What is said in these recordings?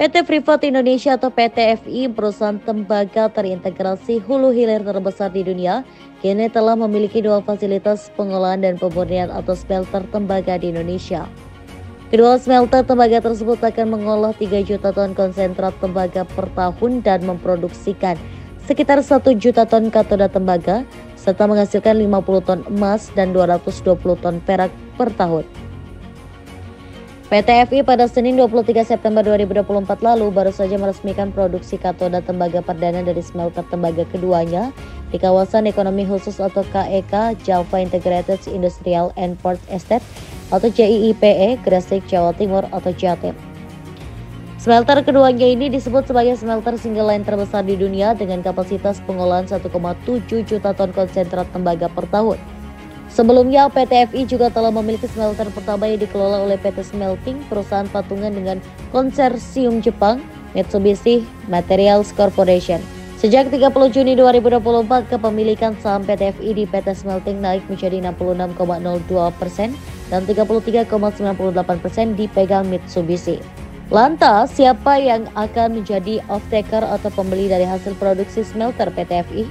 PT Freeport Indonesia atau PT FI, perusahaan tembaga terintegrasi hulu hilir terbesar di dunia, kini telah memiliki dua fasilitas pengolahan dan pemurnian atau smelter tembaga di Indonesia. Kedua smelter tembaga tersebut akan mengolah 3 juta ton konsentrat tembaga per tahun dan memproduksikan sekitar 1 juta ton katoda tembaga, serta menghasilkan 50 ton emas dan 220 ton perak per tahun. PT FI pada Senin 23 September 2024 lalu baru saja meresmikan produksi katoda tembaga perdana dari smelter tembaga keduanya di kawasan ekonomi khusus atau KEK Java Integrated Industrial and Port Estate atau JIIPE Gresik, Jawa Timur atau Jatim. Smelter keduanya ini disebut sebagai smelter single line terbesar di dunia dengan kapasitas pengolahan 1,7 juta ton konsentrat tembaga per tahun. Sebelumnya, PT FI juga telah memiliki smelter pertama yang dikelola oleh PT Smelting, perusahaan patungan dengan konsorsium Jepang, Mitsubishi Materials Corporation. Sejak 30 Juni 2024, kepemilikan saham PT FI di PT Smelting naik menjadi 66,02% dan 33,98% dipegang Mitsubishi. Lantas, siapa yang akan menjadi off-taker atau pembeli dari hasil produksi smelter PT FI?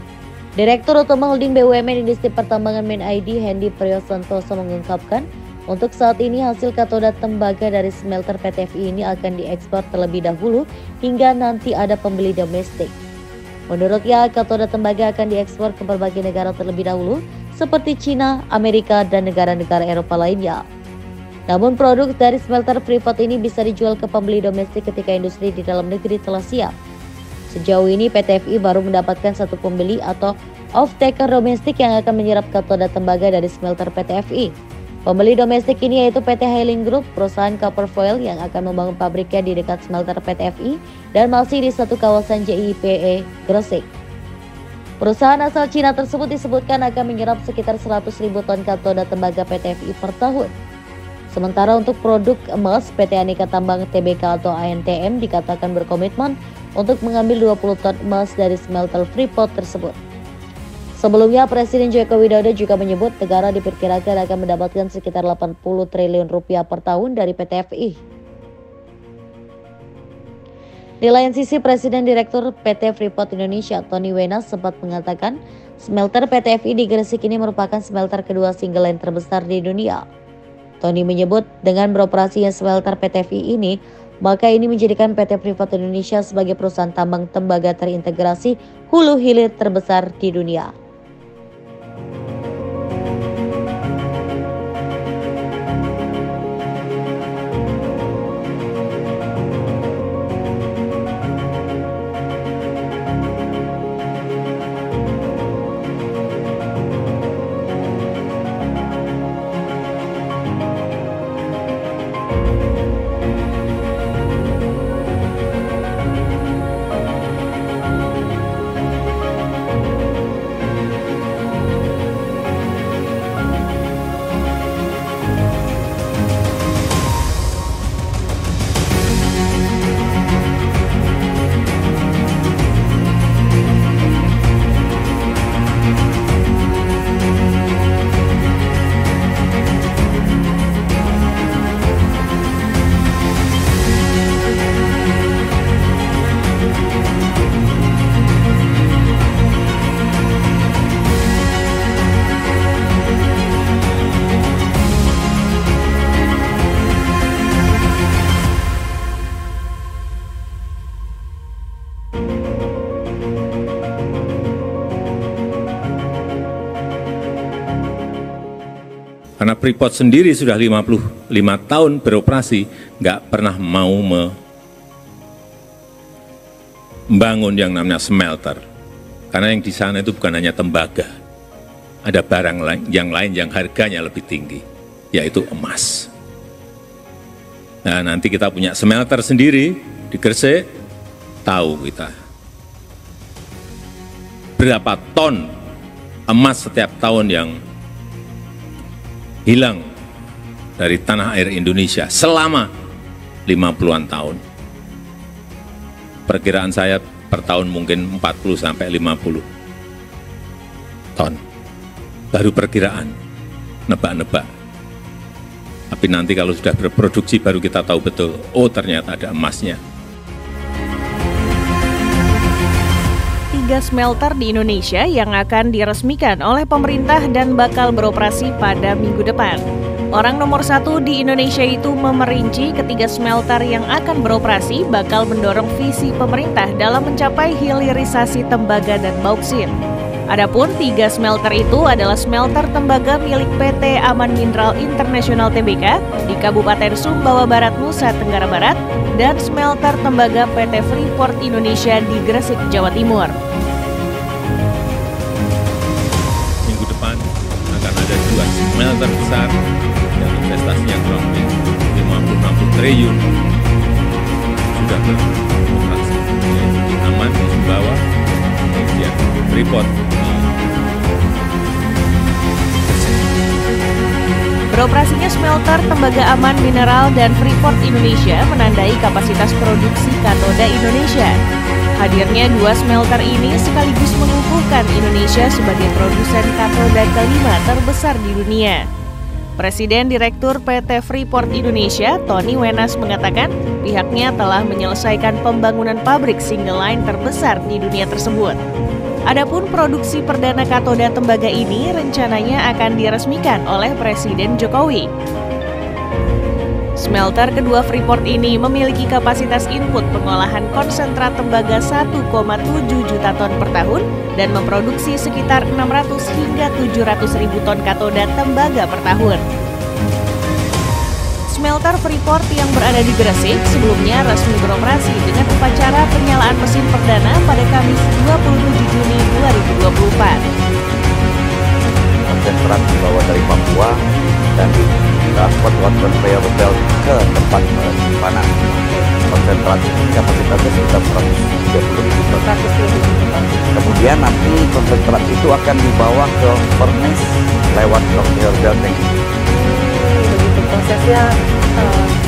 Direktur Utama Holding BUMN Industri Pertambangan Main ID Hendy Priyosantoso mengungkapkan, untuk saat ini hasil katoda tembaga dari smelter PT FI ini akan diekspor terlebih dahulu hingga nanti ada pembeli domestik. Menurutnya, katoda tembaga akan diekspor ke berbagai negara terlebih dahulu seperti China, Amerika, dan negara-negara Eropa lainnya. Namun produk dari smelter Freeport ini bisa dijual ke pembeli domestik ketika industri di dalam negeri telah siap. Sejauh ini PT FI baru mendapatkan satu pembeli atau off-taker domestik yang akan menyerap katoda tembaga dari smelter PT FI. Pembeli domestik ini yaitu PT Hailing Group, perusahaan copper foil yang akan membangun pabriknya di dekat smelter PT FI dan masih di satu kawasan JIPE Gresik. Perusahaan asal Cina tersebut disebutkan akan menyerap sekitar 100.000 ton katoda tembaga PT FI per tahun. Sementara untuk produk emas, PT Aneka Tambang Tbk atau ANTM dikatakan berkomitmen untuk mengambil 20 ton emas dari smelter Freeport tersebut. Sebelumnya, Presiden Joko Widodo juga menyebut negara diperkirakan akan mendapatkan sekitar 80 triliun rupiah per tahun dari PT FI. Di lain sisi, Presiden Direktur PT Freeport Indonesia, Tony Wenas, sempat mengatakan smelter PT FI di Gresik ini merupakan smelter kedua single line terbesar di dunia. Tony menyebut dengan beroperasinya smelter PT FI ini, maka ini menjadikan PT Freeport Indonesia sebagai perusahaan tambang tembaga terintegrasi hulu hilir terbesar di dunia. Karena Freeport sendiri sudah 55 tahun beroperasi, nggak pernah mau membangun yang namanya smelter. Karena yang di sana itu bukan hanya tembaga, ada barang yang lain yang harganya lebih tinggi, yaitu emas. Nah, nanti kita punya smelter sendiri di Gresik, tahu kita berapa ton emas setiap tahun yang hilang dari tanah air Indonesia selama 50-an tahun. Perkiraan saya per tahun mungkin 40 sampai 50 ton. Baru perkiraan, nebak-nebak. Tapi nanti kalau sudah berproduksi baru kita tahu betul, oh ternyata ada emasnya. 3 smelter di Indonesia yang akan diresmikan oleh pemerintah dan bakal beroperasi pada minggu depan. Orang nomor 1 di Indonesia itu memerinci ketiga smelter yang akan beroperasi bakal mendorong visi pemerintah dalam mencapai hilirisasi tembaga dan bauksit. Adapun 3 smelter itu adalah smelter tembaga milik PT Aman Mineral International Tbk di Kabupaten Sumbawa Barat, Nusa Tenggara Barat, dan smelter tembaga PT Freeport Indonesia di Gresik, Jawa Timur. Minggu depan akan ada 2 smelter besar dan investasinya kurang lebih 50-60 triliun sudah beroperasi. Aman di Sumbawa, kemudian Freeport. Beroperasinya smelter tembaga Aman Mineral dan Freeport Indonesia menandai kapasitas produksi katoda Indonesia. Hadirnya 2 smelter ini sekaligus mengukuhkan Indonesia sebagai produsen katoda kelima terbesar di dunia. Presiden Direktur PT Freeport Indonesia, Tony Wenas, mengatakan pihaknya telah menyelesaikan pembangunan pabrik single line terbesar di dunia tersebut. Adapun produksi perdana katoda tembaga ini rencananya akan diresmikan oleh Presiden Jokowi. Smelter kedua Freeport ini memiliki kapasitas input pengolahan konsentrat tembaga 1,7 juta ton per tahun dan memproduksi sekitar 600 hingga 700 ribu ton katoda tembaga per tahun. Smelter Freeport yang berada di Gresik sebelumnya resmi beroperasi dengan upacara penyalaan mesin perdana pada Kamis 27 Juni 2024. Konsentrat dibawa dari Papua dan ditransport lewat conveyor belt ke tempat penyimpanan. Konsentrat ini kapasitasnya sekitar 130 ribu ton. Kemudian nanti konsentrat itu akan dibawa ke furnace lewat conveyor belt ini.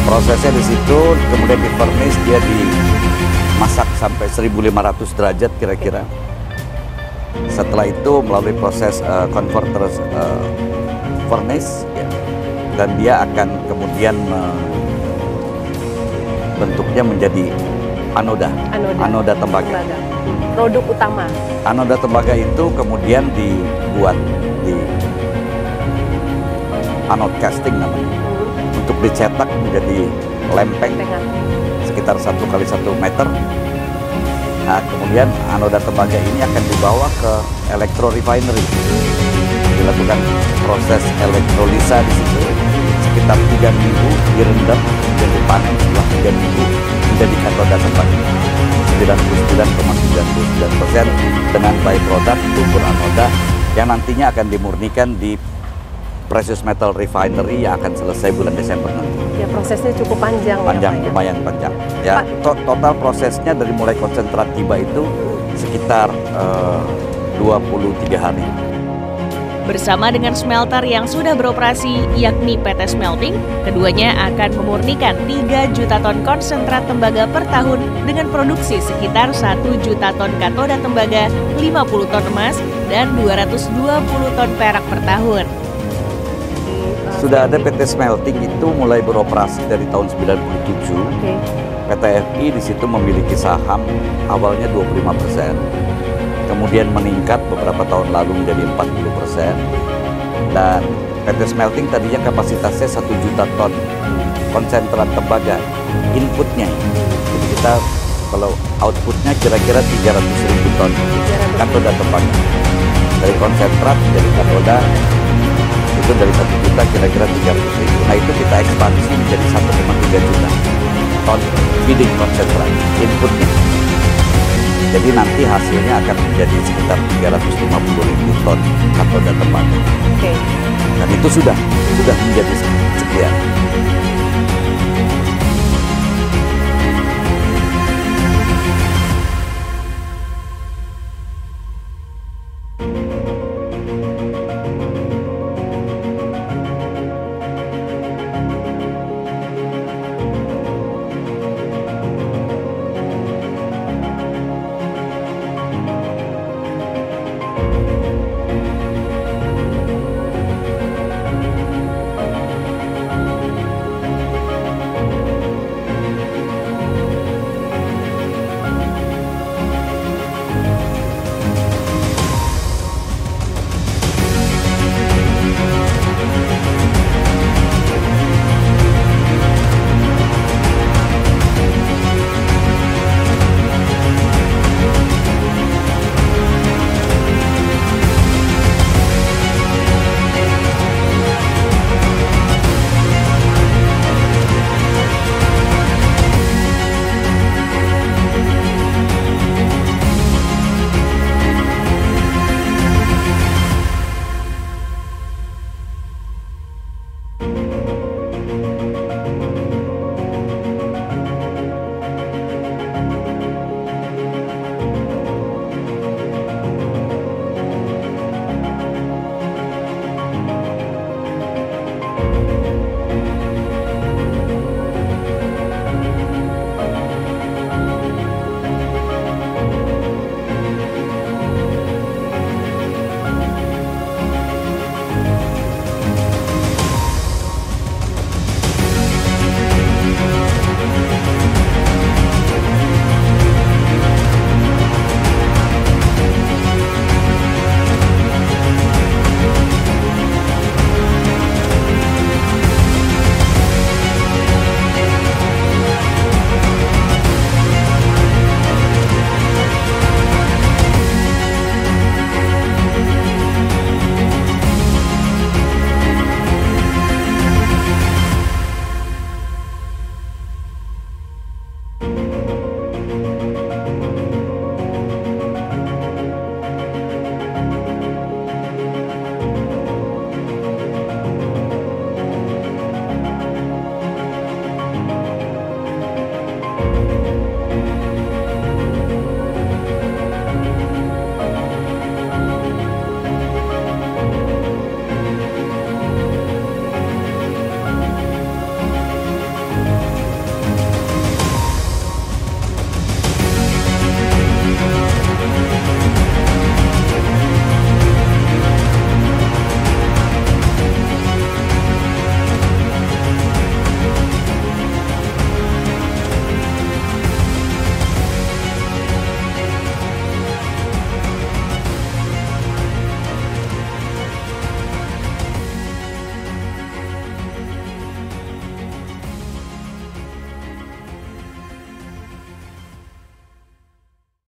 Prosesnya di situ, kemudian di furnace dia dimasak sampai 1500 derajat kira-kira. Setelah itu melalui proses converter furnace ya, dan dia akan kemudian bentuknya menjadi anoda tembaga. Produk utama. Anoda tembaga itu kemudian dibuat di anode casting namanya. Untuk dicetak menjadi lempeng sekitar 1 kali 1 meter. Nah, kemudian anoda tembaga ini akan dibawa ke electro refinery. Dilakukan proses elektrolisa di situ sekitar 3 minggu direndam dan dipanen setelah 3 minggu menjadi katoda tembaga. 99,99% dengan byproduct lumpur anoda yang nantinya akan dimurnikan di precious metal refinery yang akan selesai bulan Desember nanti. Ya, prosesnya cukup panjang. Panjang, ya, lumayan panjang. Ya, total prosesnya dari mulai konsentrat tiba itu sekitar 23 hari. Bersama dengan smelter yang sudah beroperasi, yakni PT Smelting, keduanya akan memurnikan 3 juta ton konsentrat tembaga per tahun dengan produksi sekitar 1 juta ton katoda tembaga, 50 ton emas, dan 220 ton perak per tahun. Sudah ada PT Smelting itu mulai beroperasi dari tahun 97. PT FI di situ memiliki saham awalnya 25%. Kemudian meningkat beberapa tahun lalu menjadi 40%. Dan PT Smelting tadinya kapasitasnya 1 juta ton konsentrat tembaga inputnya. Jadi kita kalau outputnya kira-kira 300 ribu ton katoda tembaga. Dari konsentrat jadi katoda itu dari 1 juta kira-kira 300 ribu. Nah itu kita ekspansi menjadi 1,3 juta ton feeding konsentrat inputnya. Jadi nanti hasilnya akan menjadi sekitar 350 ribu ton katoda tembaga. Dan itu sudah menjadi sekian.